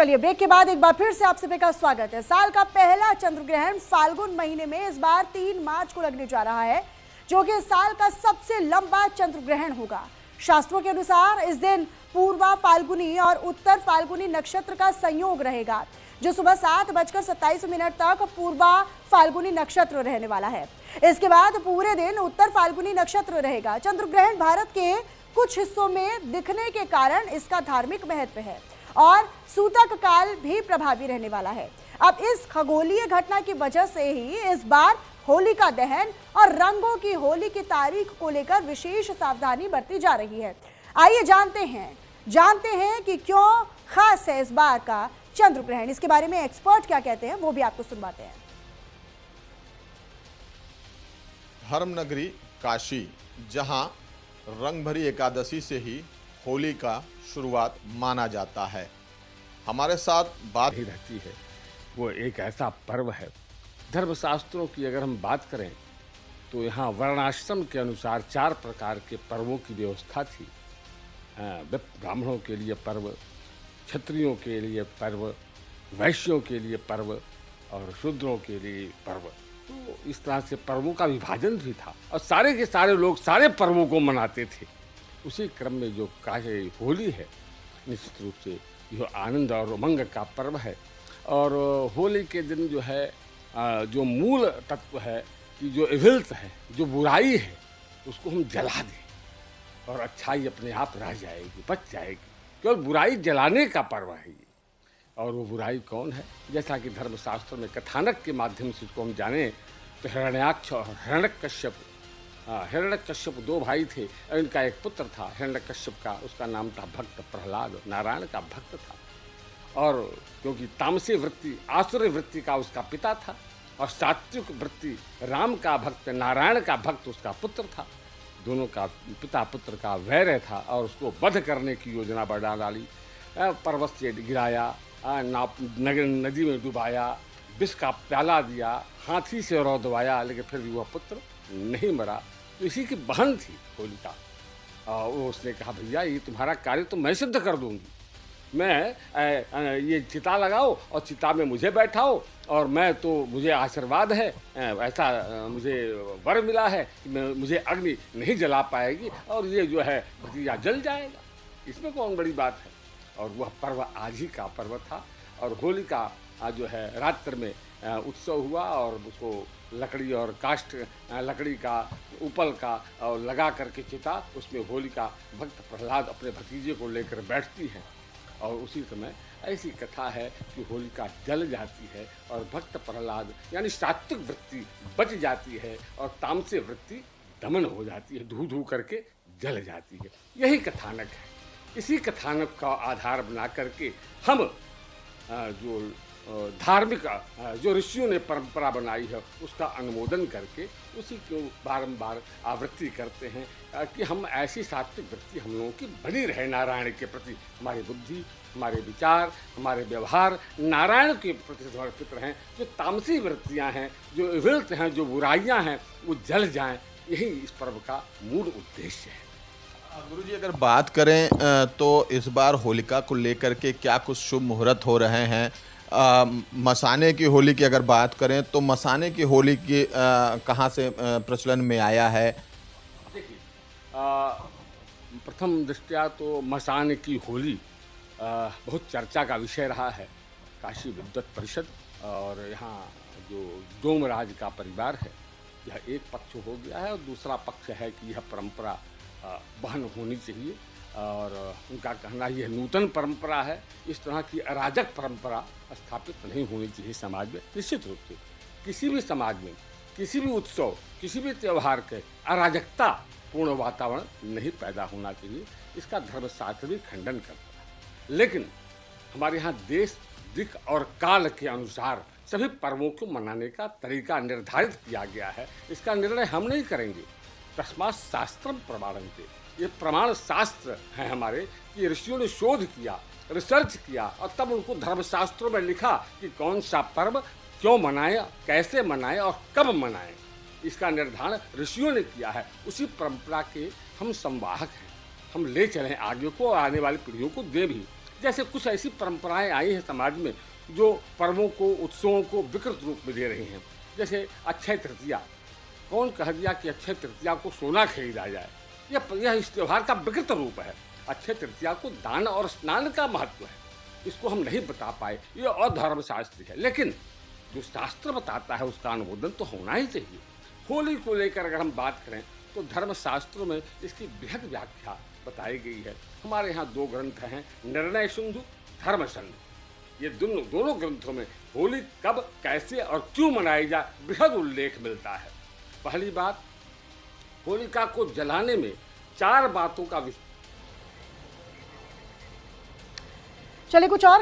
चलिए ब्रेक के बाद एक बार फिर से आप सभी का स्वागत है। साल का पहला चंद्र ग्रहण फाल्गुन महीने में इस बार 3 मार्च को लगने जा रहा है, जो कि साल का सबसे लंबा चंद्र ग्रहण होगा। शास्त्रों के अनुसार इस दिन पूर्वा फाल्गुनी और उत्तर फाल्गुनी नक्षत्र का संयोग रहेगा, जो सुबह 7:27 तक पूर्वा फाल्गुनी नक्षत्र रहने वाला है। इसके बाद पूरे दिन उत्तर फाल्गुनी नक्षत्र रहेगा। चंद्र ग्रहण भारत के कुछ हिस्सों में दिखने के कारण इसका धार्मिक महत्व है और सूतक काल भी प्रभावी रहने वाला है। अब इस खगोलीय घटना की वजह से ही इस बार होलिका दहन और रंगों की होली की तारीख को लेकर विशेष सावधानी बरती जा रही है। आइए जानते हैं कि क्यों खास है इस बार का चंद्र ग्रहण। इसके बारे में एक्सपर्ट क्या कहते हैं वो भी आपको सुनवाते हैं। धर्म नगरी काशी, जहां रंग भरी एकादशी से ही होली का शुरुआत माना जाता है। हमारे साथ बात ही रहती है। वो एक ऐसा पर्व है। धर्मशास्त्रों की अगर हम बात करें तो यहाँ वर्णाश्रम के अनुसार 4 प्रकार के पर्वों की व्यवस्था थी। ब्राह्मणों के लिए पर्व, क्षत्रियों के लिए पर्व, वैश्यों के लिए पर्व और शूद्रों के लिए पर्व। तो इस तरह से पर्वों का विभाजन भी था और सारे के सारे लोग सारे पर्वों को मनाते थे। उसी क्रम में जो होली है, निश्चित रूप से यह आनंद और उमंग का पर्व है। और होली के दिन जो है जो मूल तत्व है कि जो इविल्स है, जो बुराई है, उसको हम जला दें और अच्छाई अपने आप रह जाएगी, बच जाएगी। केवल बुराई जलाने का पर्व है ये। और वो बुराई कौन है? जैसा कि धर्मशास्त्र में कथानक के माध्यम से इसको हम जाने तो हिरण्याक्ष और हिरण्यकश्यप, हिरण्यकश्यप 2 भाई थे। इनका एक पुत्र था हिरण्यकश्यप का, उसका नाम था भक्त प्रहलाद, नारायण का भक्त था। और क्योंकि तामसी वृत्ति, आसुरी वृत्ति का उसका पिता था और सात्विक वृत्ति राम का भक्त, नारायण का भक्त उसका पुत्र था। दोनों का पिता पुत्र का वैर था और उसको वध करने की योजना बढ़ा डाली। पर्वत से गिराया, नदी में डुबाया, विष का प्याला दिया, हाथी से रौदवाया, लेकिन फिर भी वह पुत्र नहीं मरा। तो इसी की बहन थी होलिका। वो उसने कहा भैया ये तुम्हारा कार्य तो मैं सिद्ध कर दूंगी। मैं ये चिता लगाओ और चिता में मुझे बैठाओ और मैं तो मुझे आशीर्वाद है, ऐसा मुझे वर मिला है कि मुझे अग्नि नहीं जला पाएगी और ये जो है भतीजा जल जाएगा। इसमें कौन बड़ी बात है। और वह पर्व आज ही का पर्व था। और होली का जो है रात्र में उत्सव हुआ और उसको लकड़ी और काष्ठ, लकड़ी का उपल का और लगा करके चिता, उसमें होलिका भक्त प्रहलाद अपने भतीजे को लेकर बैठती है। और उसी समय ऐसी कथा है कि होलिका जल जाती है और भक्त प्रहलाद यानी सात्विक वृत्ति बच जाती है और तामसी वृत्ति दमन हो जाती है, धू धू करके जल जाती है। यही कथानक है। इसी कथानक का आधार बना करके हम जो धार्मिक जो ऋषियों ने परंपरा बनाई है उसका अनुमोदन करके उसी को बारंबार आवृत्ति करते हैं कि हम ऐसी सात्विक वृत्ति हम लोगों की बनी रहे नारायण के प्रति। हमारी बुद्धि, हमारे विचार, हमारे व्यवहार नारायण के प्रति समर्पित रहें। जो तामसी वृत्तियां हैं, जो इविल्स हैं, जो बुराइयां हैं, वो जल जाएं। यही इस पर्व का मूल उद्देश्य है। गुरुजी अगर बात करें तो इस बार होलिका को लेकर के क्या कुछ शुभ मुहूर्त हो रहे हैं? मसाने की होली की अगर बात करें तो मसाने की होली की कहाँ से प्रचलन में आया है? देखिए, प्रथम दृष्टया तो मसाने की होली बहुत चर्चा का विषय रहा है। काशी विद्वत परिषद और यहाँ जो डोमराज का परिवार है, यह एक पक्ष हो गया है और दूसरा पक्ष है कि यह परंपरा बहन होनी चाहिए। और उनका कहना यह नूतन परंपरा है, इस तरह की अराजक परंपरा स्थापित नहीं होनी चाहिए समाज में। निश्चित रूप से किसी भी समाज में, किसी भी उत्सव, किसी भी त्यौहार के अराजकता पूर्ण वातावरण नहीं पैदा होना चाहिए। इसका धर्मशास्त्र भी खंडन करता है। लेकिन हमारे यहाँ देश, दिक् और काल के अनुसार सभी पर्वों को मनाने का तरीका निर्धारित किया गया है। इसका निर्णय हम नहीं करेंगे। तस्मात् शास्त्रम प्रमाणन्ते, ये प्रमाण शास्त्र हैं हमारे कि ऋषियों ने शोध किया, रिसर्च किया और तब उनको धर्मशास्त्रों में लिखा कि कौन सा पर्व क्यों मनाएं, कैसे मनाएं और कब मनाएं। इसका निर्धारण ऋषियों ने किया है। उसी परंपरा के हम संवाहक हैं। हम ले चलें आगे को, आने वाली पीढ़ियों को दें भी। जैसे कुछ ऐसी परंपराएं आई हैं समाज में जो पर्वों को, उत्सवों को विकृत रूप में दे रही हैं। जैसे अक्षय तृतीया, कौन कह दिया कि अक्षय तृतीया को सोना खरीदा जाए? यह इस त्योहार का विकृत रूप है। अक्षय तृतीया को दान और स्नान का महत्व है, इसको हम नहीं बता पाए, ये अधर्मशास्त्री है। लेकिन जो शास्त्र बताता है उसका अनुमोदन तो होना ही चाहिए। होली को लेकर अगर हम बात करें तो धर्मशास्त्रों में इसकी बृहद व्याख्या बताई गई है। हमारे यहाँ 2 ग्रंथ हैं, निर्णय सिंधु, धर्म सिंधु। ये दोनों ग्रंथों में होली कब, कैसे और क्यों मनाई जाए बृहद उल्लेख मिलता है। पहली बात, होलिका को जलाने में 4 बातों का चलिए कुछ और